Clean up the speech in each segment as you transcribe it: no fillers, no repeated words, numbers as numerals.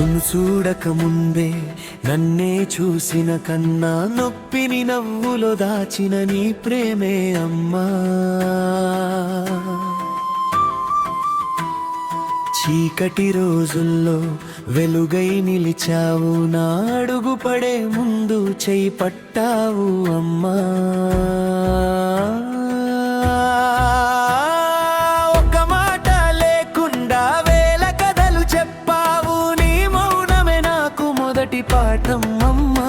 నన్ను చూడక ముందే నన్నే చూసిన కన్నా నొప్పిని నవ్వులో దాచిన నీ ప్రేమే అమ్మా. చీకటి రోజుల్లో వెలుగై నిలిచావు, నా అడుగు పడే ముందు చేయి పట్టావు అమ్మా. ఒక్క మాట లేకుండా వేల కథలు చెప్పావు, నీ మౌనమే నాకు మొదటి పాఠం అమ్మా.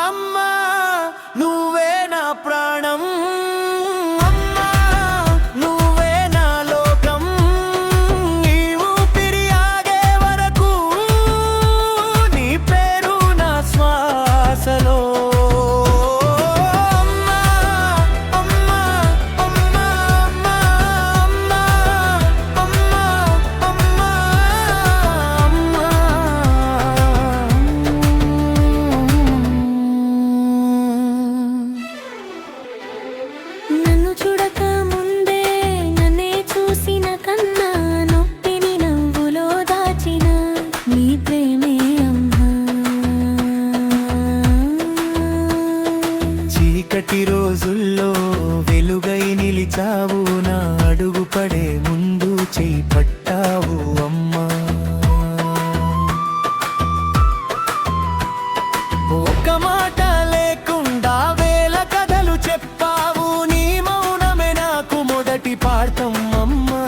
అమ్మా నువ్వే నా ప్రాణం, చీకటి రోజుల్లో వెలుగై నిలిచావు, నా అడుగు పడే ముందు చేయి పట్టావు అమ్మా. ఒక్క మాట లేకుండా వేల కథలు చెప్పావు, నీ మౌనమే నాకు మొదటి పాఠం అమ్మా.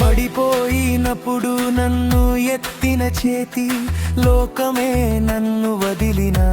పడిపోయినప్పుడు నన్ను ఎత్తిన చేతి, లోకమే నన్ను వదిలినా.